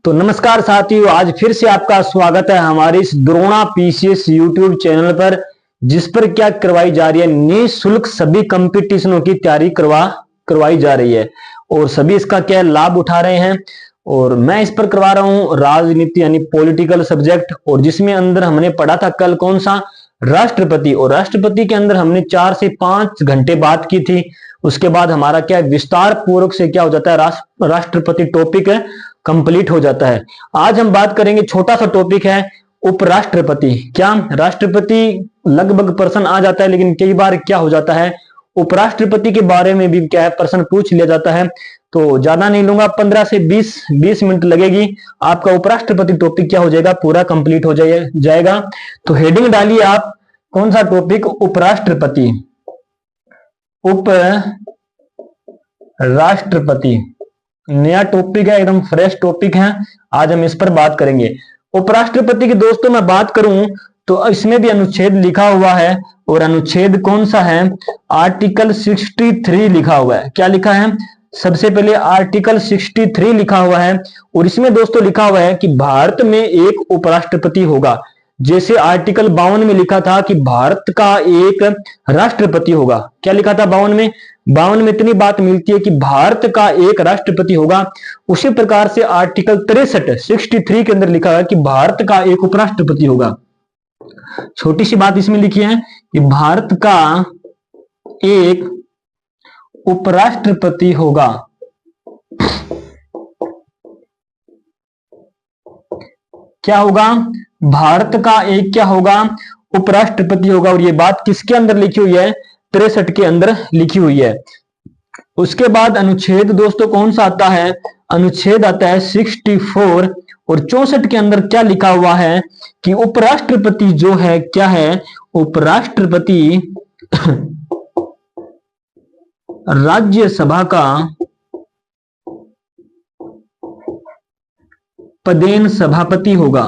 तो नमस्कार साथियों, आज फिर से आपका स्वागत है हमारे इस द्रोणा पीसीएस यूट्यूब चैनल पर, जिस पर क्या करवाई जा रही है, निःशुल्क सभी कंपटीशनों की तैयारी करवाई जा रही है और सभी इसका क्या लाभ उठा रहे हैं। और मैं इस पर करवा रहा हूं राजनीति यानी पॉलिटिकल सब्जेक्ट, और जिसमें अंदर हमने पढ़ा था कल कौन सा, राष्ट्रपति। और राष्ट्रपति के अंदर हमने 4 से 5 घंटे बात की थी। उसके बाद हमारा क्या विस्तार पूर्वक से क्या हो जाता है, राष्ट्रपति टॉपिक कंप्लीट हो जाता है। आज हम बात करेंगे, छोटा सा टॉपिक है उपराष्ट्रपति। क्या राष्ट्रपति लगभग प्रश्न आ जाता है, लेकिन कई बार क्या हो जाता है, उपराष्ट्रपति के बारे में भी क्या है प्रश्न पूछ लिया जाता है। तो ज्यादा नहीं लूंगा, 15 से 20 मिनट लगेगी, आपका उपराष्ट्रपति टॉपिक क्या हो जाएगा, पूरा कंप्लीट हो जाएगा। तो हेडिंग डालिए आप, कौन सा टॉपिक, उपराष्ट्रपति। उपराष्ट्रपति नया टॉपिक है, एकदम फ्रेश टॉपिक है, आज हम इस पर बात करेंगे। उपराष्ट्रपति की दोस्तों मैं बात करूं तो इसमें भी अनुच्छेद लिखा हुआ है, और अनुच्छेद कौन सा है, आर्टिकल 63 लिखा हुआ है। क्या लिखा है, सबसे पहले आर्टिकल 63 लिखा हुआ है, और इसमें दोस्तों लिखा हुआ है कि भारत में एक उपराष्ट्रपति होगा। जैसे आर्टिकल 52 में लिखा था कि भारत का एक राष्ट्रपति होगा। क्या लिखा था 52 में इतनी बात मिलती है कि भारत का एक राष्ट्रपति होगा। उसी प्रकार से आर्टिकल 63 के अंदर लिखा है कि भारत का एक उपराष्ट्रपति होगा। छोटी सी बात इसमें लिखी है कि भारत का एक उपराष्ट्रपति होगा। क्या होगा, भारत का एक क्या होगा, उपराष्ट्रपति होगा। और ये बात किसके अंदर लिखी हुई है, 63 के अंदर लिखी हुई है। उसके बाद अनुच्छेद दोस्तों कौन सा आता है, अनुच्छेद आता है 64 और 64 के अंदर क्या लिखा हुआ है कि उपराष्ट्रपति जो है क्या है, उपराष्ट्रपति राज्यसभा का पदेन सभापति होगा।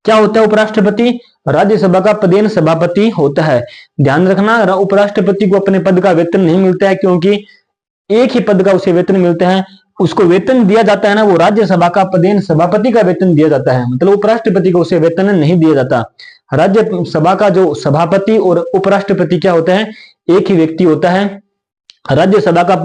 क्या होता है उपराष्ट्रपति, राज्यसभा का पदेन सभापति होता है। ध्यान रखना, उपराष्ट्रपति को अपने पद का वेतन नहीं मिलता है, क्योंकि एक ही पद का उसे वेतन मिलता है। उसको वेतन दिया जाता है ना, वो राज्यसभा का पदेन सभापति का वेतन दिया जाता है, मतलब उपराष्ट्रपति को उसे वेतन नहीं दिया जाता। राज्यसभा का जो सभापति और उपराष्ट्रपति क्या होता है, एक ही व्यक्ति होता है। राज्यसभा का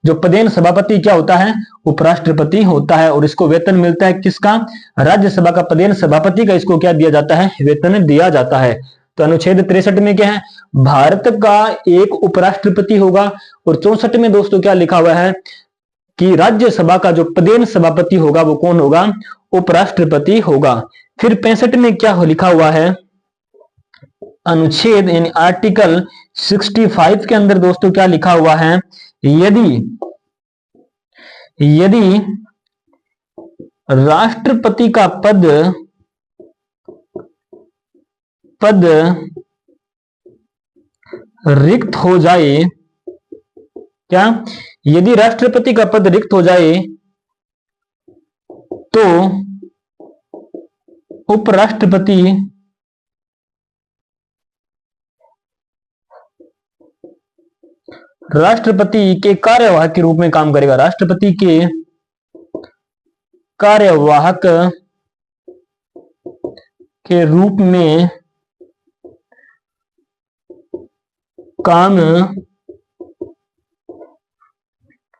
जो पदेन सभापति क्या होता है, उपराष्ट्रपति होता है, और इसको वेतन मिलता है किसका, राज्यसभा का पदेन सभापति का। इसको क्या दिया जाता है, वेतन दिया जाता है। तो अनुच्छेद 63 में क्या है, भारत का एक उपराष्ट्रपति होगा। और 64 में दोस्तों क्या लिखा हुआ है कि राज्यसभा का जो पदेन सभापति होगा वो कौन होगा, उपराष्ट्रपति होगा। फिर 65 में क्या लिखा हुआ है, अनुच्छेद यानी आर्टिकल 65 के अंदर दोस्तों क्या लिखा हुआ है, यदि राष्ट्रपति का पद रिक्त हो जाए, क्या, यदि राष्ट्रपति का पद रिक्त हो जाए तो उपराष्ट्रपति के कार्यवाहक के रूप में काम करेगा। राष्ट्रपति के कार्यवाहक के रूप में काम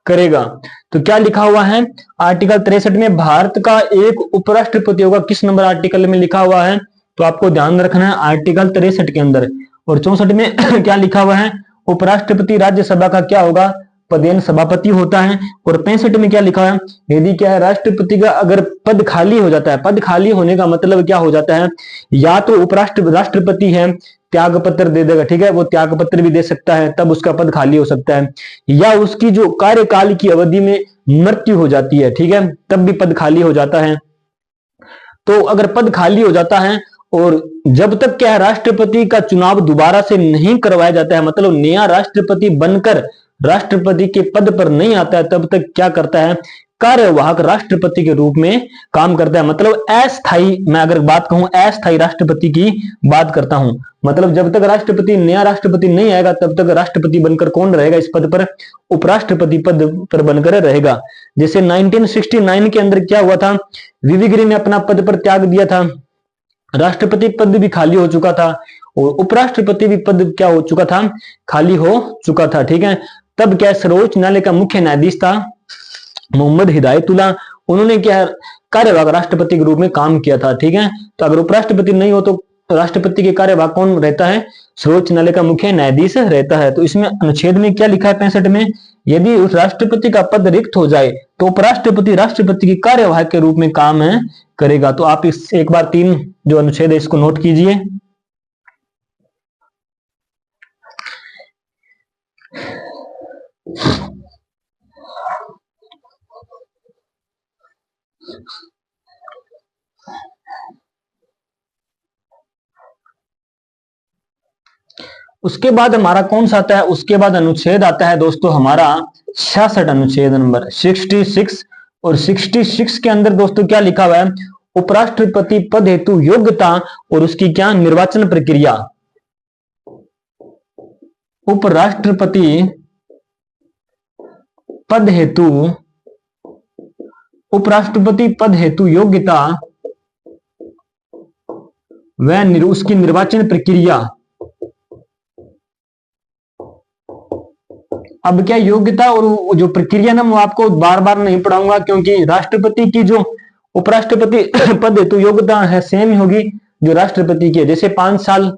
करेगा। तो क्या लिखा हुआ है, आर्टिकल 63 में भारत का एक उपराष्ट्रपति होगा। किस नंबर आर्टिकल में लिखा हुआ है, तो आपको ध्यान रखना है, आर्टिकल 63 के अंदर। और 64 में क्या लिखा हुआ है, उपराष्ट्रपति राज्यसभा का क्या होगा, पदेन सभापति होता है। और 65 में क्या लिखा है, यदि क्या है, राष्ट्रपति का अगर पद खाली हो जाता है, पद खाली होने का मतलब क्या हो जाता है, या तो राष्ट्रपति है त्याग पत्र दे देगा, ठीक है, वो त्याग पत्र भी दे सकता है, तब उसका पद खाली हो सकता है, या उसकी जो कार्यकाल की अवधि में मृत्यु हो जाती है, ठीक है, तब भी पद खाली हो जाता है। तो अगर पद खाली हो जाता है और जब तक क्या है, राष्ट्रपति का चुनाव दोबारा से नहीं करवाया जाता है, मतलब नया राष्ट्रपति बनकर राष्ट्रपति के पद पर नहीं आता है, तब तक क्या करता है, कार्यवाहक राष्ट्रपति के रूप में काम करता है। मतलब अस्थायी, मैं अगर बात कहूं अस्थायी राष्ट्रपति की बात करता हूं, मतलब जब तक राष्ट्रपति नया राष्ट्रपति नहीं आएगा तब तक राष्ट्रपति बनकर कौन रहेगा इस पद पर, उपराष्ट्रपति पद पर बनकर रहेगा। जैसे 1969 के अंदर क्या हुआ था, वीवी गिरी ने अपना पद पर त्याग दिया था, राष्ट्रपति पद भी खाली हो चुका था और उपराष्ट्रपति भी पद क्या हो चुका था, खाली हो चुका था। ठीक है, तब क्या सर्वोच्च न्यायालय का मुख्य न्यायाधीश था मोहम्मद हिदायतुल्लाह, उन्होंने क्या कार्यवाहक राष्ट्रपति के रूप में काम किया था। ठीक है, तो अगर उपराष्ट्रपति नहीं हो तो राष्ट्रपति के कार्यवाहक कौन रहता है, सर्वोच्च न्यायालय का मुख्य न्यायाधीश रहता है। तो इसमें अनुच्छेद में क्या लिखा है 65 में, यदि उस राष्ट्रपति का पद रिक्त हो जाए तो उपराष्ट्रपति राष्ट्रपति की कार्यवाहक के रूप में काम करेगा। तो आप इस एक बार 3 जो अनुच्छेद है इसको नोट कीजिए। उसके बाद हमारा कौन सा आता है, उसके बाद अनुच्छेद आता है दोस्तों हमारा 66 अनुच्छेद नंबर 66। और 66 के अंदर दोस्तों क्या लिखा हुआ है, उपराष्ट्रपति पद हेतु योग्यता और उसकी क्या निर्वाचन प्रक्रिया। उपराष्ट्रपति पद हेतु, उपराष्ट्रपति पद हेतु योग्यता व उसकी निर्वाचन प्रक्रिया। अब क्या योग्यता और जो प्रक्रिया ना, वो आपको बार बार नहीं पढ़ाऊंगा क्योंकि राष्ट्रपति की जो उपराष्ट्रपति पद हेतु योग्यता है सेम ही होगी जो राष्ट्रपति की है। जैसे 5 साल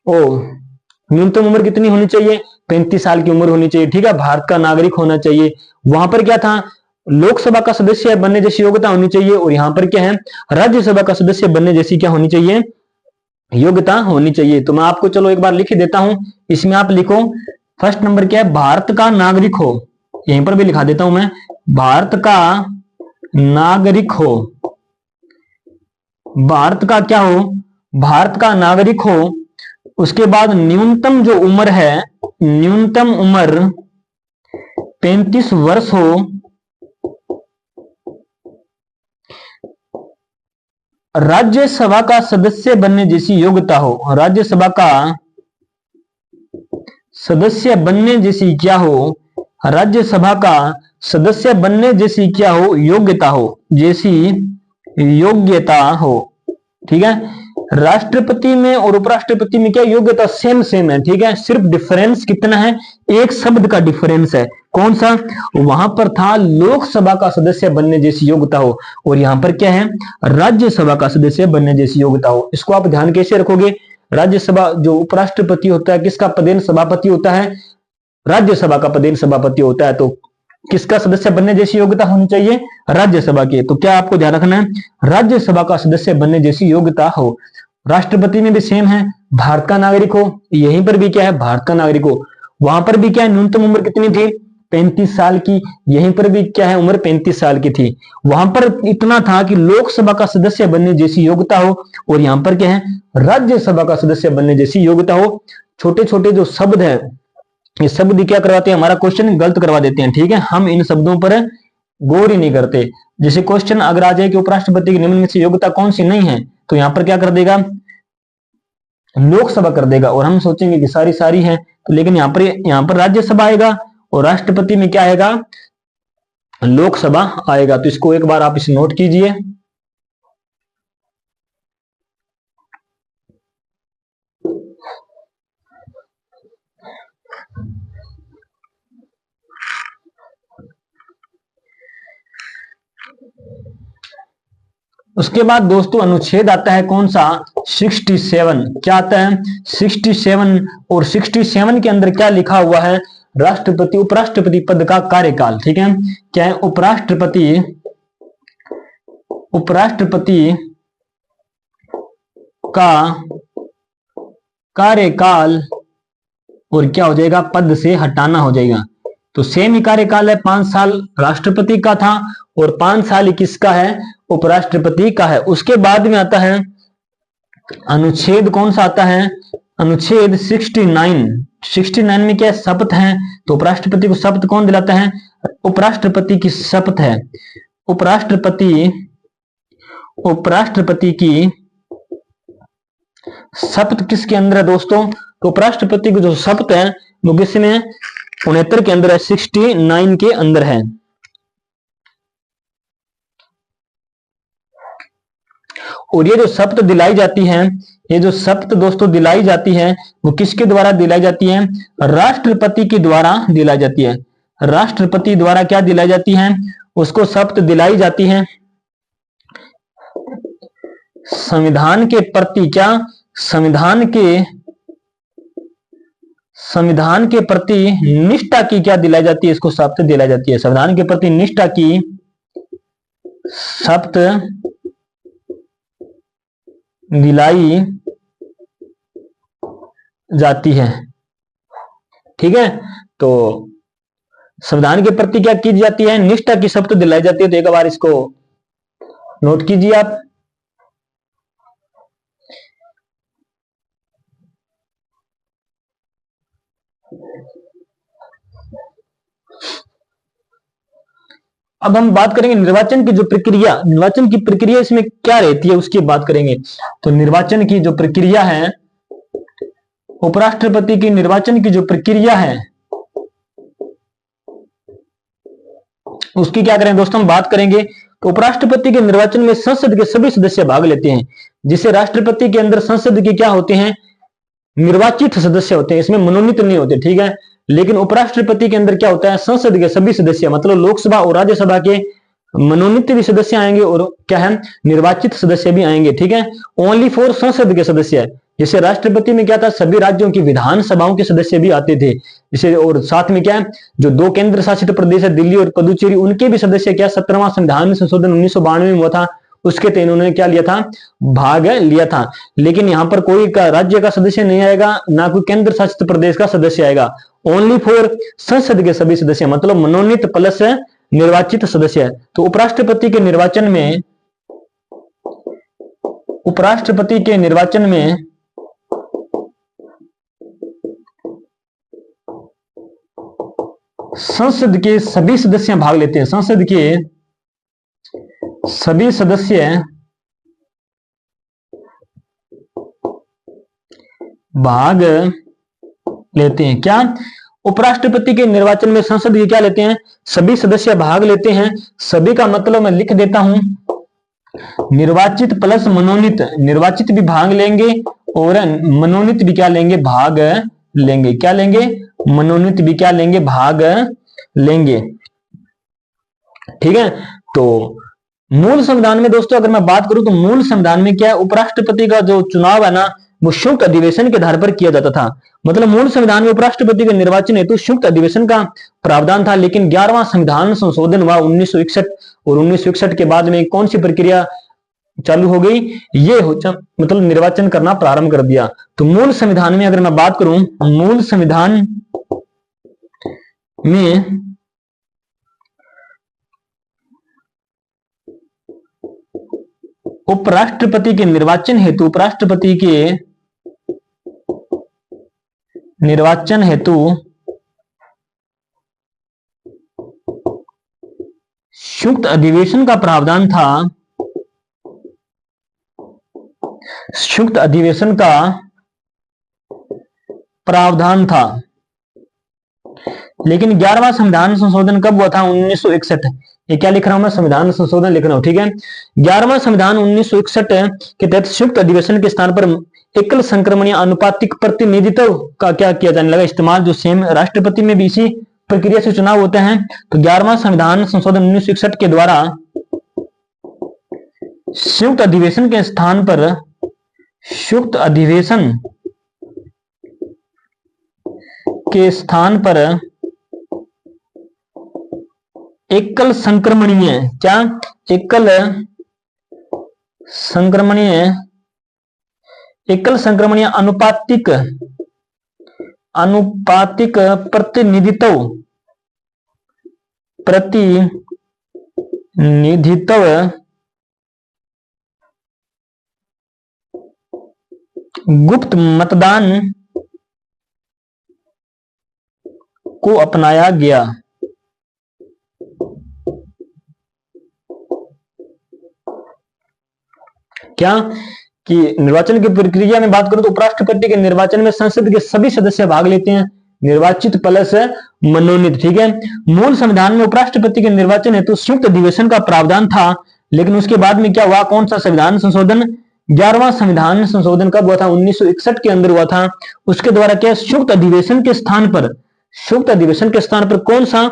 न्यूनतम उम्र कितनी होनी चाहिए, 35 साल की उम्र होनी चाहिए। ठीक है, भारत का नागरिक होना चाहिए। वहां पर क्या था, लोकसभा का सदस्य बनने जैसी योग्यता होनी चाहिए और यहाँ पर क्या है, राज्यसभा का सदस्य बनने जैसी क्या होनी चाहिए, योग्यता होनी चाहिए। तो मैं आपको चलो एक बार लिख देता हूं, इसमें आप लिखो फर्स्ट नंबर क्या है, भारत का नागरिक हो, यहीं पर भी लिखा देता हूं मैं, भारत का नागरिक हो, भारत का क्या हो, भारत का नागरिक हो। उसके बाद न्यूनतम जो उम्र है, न्यूनतम उम्र 35 वर्ष हो, राज्यसभा का सदस्य बनने जैसी योग्यता हो, राज्यसभा का सदस्य बनने जैसी क्या हो, राज्यसभा का सदस्य बनने जैसी क्या हो, योग्यता हो, जैसी योग्यता हो। ठीक है, राष्ट्रपति में और उपराष्ट्रपति में क्या योग्यता सेम सेम है। ठीक है, सिर्फ डिफरेंस कितना है, एक शब्द का डिफरेंस है। कौन सा, वहां पर था लोकसभा का सदस्य बनने जैसी योग्यता हो और यहां पर क्या है, राज्यसभा का सदस्य बनने जैसी योग्यता हो। इसको आप ध्यान कैसे रखोगे, राज्यसभा जो उपराष्ट्रपति होता है किसका पदेन सभापति होता है, राज्यसभा का पदेन सभापति होता है। तो किसका सदस्य बनने जैसी योग्यता होनी चाहिए, राज्यसभा की। तो क्या आपको ध्यान रखना है, राज्यसभा का सदस्य बनने जैसी योग्यता हो। राष्ट्रपति में भी सेम है, भारत का नागरिक हो, यहीं पर भी क्या है, भारत का नागरिक हो। वहां पर भी क्या है, न्यूनतम उम्र कितनी थी, 35 साल की, यहीं पर भी क्या है, उम्र 35 साल की थी। वहां पर इतना था कि लोकसभा का सदस्य बनने जैसी योग्यता हो और यहां पर क्या है, राज्यसभा का सदस्य बनने जैसी योग्यता हो। छोटे छोटे जो शब्द है, ये शब्द क्या करवाते हैं, हमारा क्वेश्चन गलत करवा देते हैं। ठीक है, हम इन शब्दों पर गौर ही नहीं करते। जैसे क्वेश्चन अगर आ जाए कि उपराष्ट्रपति की निम्न में से योग्यता कौन सी नहीं है, तो यहां पर क्या कर देगा, लोकसभा कर देगा और हम सोचेंगे कि सारी सारी है। तो लेकिन यहाँ पर राज्यसभा आएगा और राष्ट्रपति में क्या आएगा, लोकसभा आएगा। तो इसको एक बार आप इसे नोट कीजिए। उसके बाद दोस्तों अनुच्छेद आता है कौन सा, 67। क्या आता है, 67। और 67 के अंदर क्या लिखा हुआ है, राष्ट्रपति उपराष्ट्रपति पद का कार्यकाल। ठीक है, क्या है, उपराष्ट्रपति का कार्यकाल और क्या हो जाएगा, पद से हटाना हो जाएगा। तो सेम ही कार्यकाल है, 5 साल राष्ट्रपति का था और 5 साल ही किसका है, उपराष्ट्रपति का है। उसके बाद में आता है अनुच्छेद कौन सा आता है, अनुच्छेद 69। 69 में क्या शपथ है, तो उपराष्ट्रपति को शपथ कौन दिलाता है, उपराष्ट्रपति की शपथ है, उपराष्ट्रपति की शपथ किसके अंदर है दोस्तों? तो उपराष्ट्रपति की जो शपथ है वो किसमें? 69 के अंदर है, 69 के अंदर है। और ये जो शपथ दिलाई जाती है, ये जो शपथ दोस्तों दिलाई जाती है वो किसके द्वारा दिलाई जाती है? राष्ट्रपति के द्वारा दिलाई जाती है। राष्ट्रपति द्वारा क्या दिलाई जाती है? उसको शपथ दिलाई जाती है संविधान के प्रति, क्या? संविधान के प्रति निष्ठा की क्या दिलाई जाती है? इसको शपथ दिलाई जाती है, संविधान के प्रति निष्ठा की शपथ दिलाई जाती है। ठीक है, तो संविधान के प्रति क्या की जाती है? निष्ठा की शपथ दिलाई जाती है। तो एक बार इसको नोट कीजिए आप। अब हम बात करेंगे निर्वाचन की जो प्रक्रिया, निर्वाचन की प्रक्रिया इसमें क्या रहती है उसकी बात करेंगे। तो निर्वाचन की जो प्रक्रिया है, उपराष्ट्रपति की निर्वाचन की जो प्रक्रिया है उसकी क्या करें दोस्तों, हम बात करेंगे। तो उपराष्ट्रपति के निर्वाचन में संसद के सभी सदस्य भाग लेते हैं। जिसे राष्ट्रपति के अंदर संसद के क्या होते हैं? निर्वाचित सदस्य होते हैं, इसमें मनोनीत नहीं होते। ठीक है, लेकिन उपराष्ट्रपति के अंदर क्या होता है? संसद के सभी सदस्य, मतलब लोकसभा और राज्यसभा के मनोनीत भी सदस्य आएंगे और क्या है? निर्वाचित सदस्य भी आएंगे। ठीक है, ओनली फॉर संसद के सदस्य। जैसे राष्ट्रपति में क्या था? सभी राज्यों की विधानसभाओं के सदस्य भी आते थे। जैसे और साथ में क्या है? जो 2 केंद्र शासित प्रदेश है दिल्ली और पुदुचेरी, उनके भी सदस्य क्या 17वां संविधान संशोधन 1992 में हुआ था, उसके तहत इन्होंने क्या लिया था? भाग लिया था। लेकिन यहां पर कोई का राज्य का सदस्य नहीं आएगा, ना कोई केंद्र शासित प्रदेश का सदस्य आएगा, ओनली फॉर संसद के सभी सदस्य, मतलब मनोनीत प्लस निर्वाचित सदस्य। तो उपराष्ट्रपति के निर्वाचन में, उपराष्ट्रपति के निर्वाचन में संसद के सभी सदस्य भाग लेते हैं। संसद के सभी सदस्य भाग लेते हैं। क्या? उपराष्ट्रपति के निर्वाचन में संसद के क्या लेते हैं? सभी सदस्य भाग लेते हैं। सभी का मतलब मैं लिख देता हूं, निर्वाचित प्लस मनोनीत। निर्वाचित भी भाग लेंगे और मनोनीत भी क्या लेंगे? भाग लेंगे। क्या लेंगे? मनोनीत भी क्या लेंगे? भाग लेंगे। ठीक है, तो मूल संविधान में दोस्तों अगर मैं बात करूं तो मूल संविधान में क्या है? उपराष्ट्रपति का जो चुनाव है ना वो संयुक्त अधिवेशन के आधार पर किया जाता था। मतलब मूल संविधान में उपराष्ट्रपति के निर्वाचन हेतु संयुक्त अधिवेशन का प्रावधान था। लेकिन 11वां संविधान संशोधन हुआ 1961 और 1961 के बाद में कौन सी प्रक्रिया चालू हो गई? ये मतलब निर्वाचन करना प्रारंभ कर दिया। तो मूल संविधान में अगर मैं बात करूं, मूल संविधान में उपराष्ट्रपति के निर्वाचन हेतु, उपराष्ट्रपति के निर्वाचन हेतु संयुक्त अधिवेशन का प्रावधान था। संयुक्त अधिवेशन का प्रावधान था। लेकिन 11वां संविधान संशोधन कब हुआ था? 1961। ये क्या लिख रहा हूं मैं? संविधान संशोधन लिख रहा हूं। ठीक है, 11वां संविधान 1961 के तहत संयुक्त अधिवेशन के स्थान पर एकल संक्रमणीय अनुपातिक प्रतिनिधित्व का क्या किया जाने लगा? इस्तेमाल, जो सेम राष्ट्रपति में भी इसी प्रक्रिया से चुनाव होते हैं। तो 11वां संविधान संशोधन 1961 के द्वारा संयुक्त अधिवेशन के स्थान पर, संयुक्त अधिवेशन के स्थान पर एकल संक्रमणीय, क्या? एकल संक्रमणीय अनुपातिक प्रतिनिधित्व गुप्त मतदान को अपनाया गया। क्या कि निर्वाचन की प्रक्रिया में बात करूं तो उपराष्ट्रपति के निर्वाचन में संसद के सभी सदस्य भाग लेते हैं, निर्वाचित प्लस मनोनीत। ठीक है, मूल संविधान में उपराष्ट्रपति के निर्वाचन हेतु संयुक्त अधिवेशन का प्रावधान था, लेकिन उसके बाद में क्या हुआ, कौन सा संविधान संशोधन, 11वां संविधान संशोधन कब हुआ था, 1961 के अंदर हुआ था। उसके द्वारा क्या संयुक्त अधिवेशन के स्थान पर, संयुक्त अधिवेशन के स्थान पर कौन सा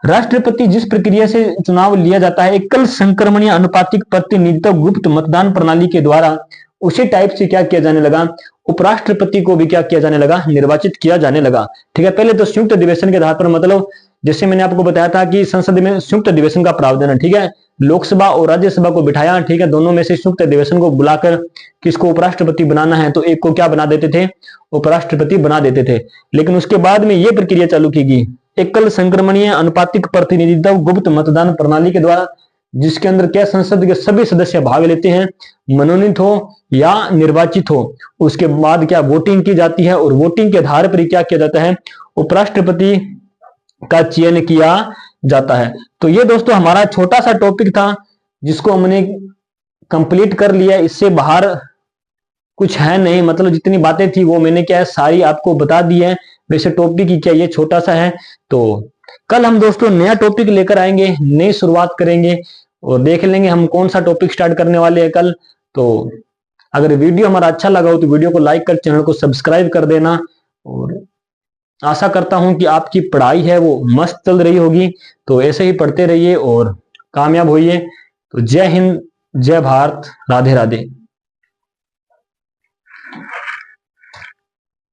राष्ट्रपति जिस प्रक्रिया से चुनाव लिया जाता है, एकल संक्रमणीय अनुपातिक प्रतिनिधित्व गुप्त मतदान प्रणाली के द्वारा, उसी टाइप से क्या किया जाने लगा, उपराष्ट्रपति को भी क्या किया जाने लगा, निर्वाचित किया जाने लगा। ठीक है, पहले तो संयुक्त अधिवेशन के आधार पर, मतलब जैसे मैंने आपको बताया था कि संसद में संयुक्त अधिवेशन का प्रावधान है। ठीक है, लोकसभा और राज्यसभा को बिठाया, ठीक है, दोनों में से संयुक्त अधिवेशन को बुलाकर किसको उपराष्ट्रपति बनाना है, तो एक को क्या बना देते थे, उपराष्ट्रपति बना देते थे। लेकिन उसके बाद में यह प्रक्रिया चालू की गई, एकल संक्रमणीय अनुपातिक प्रतिनिधित्व गुप्त मतदान प्रणाली के द्वारा, जिसके अंदर क्या संसद के सभी सदस्य भाग लेते हैं, मनोनीत हो या निर्वाचित हो। उसके बाद क्या वोटिंग की जाती है, और वोटिंग के आधार पर क्या किया जाता है, उपराष्ट्रपति का चयन किया जाता है। तो ये दोस्तों हमारा छोटा सा टॉपिक था, जिसको हमने कंप्लीट कर लिया। इससे बाहर कुछ है नहीं, मतलब जितनी बातें थी वो मैंने क्या है सारी आपको बता दी है। वैसे टॉपिक ही क्या ये छोटा सा है। तो कल हम दोस्तों नया टॉपिक लेकर आएंगे, नई शुरुआत करेंगे और देख लेंगे हम कौन सा टॉपिक स्टार्ट करने वाले हैं कल। तो अगर वीडियो हमारा अच्छा लगा हो तो वीडियो को लाइक कर, चैनल को सब्सक्राइब कर देना, और आशा करता हूं कि आपकी पढ़ाई है वो मस्त चल रही होगी। तो ऐसे ही पढ़ते रहिए और कामयाब होइए। तो जय हिंद, जय भारत, राधे राधे।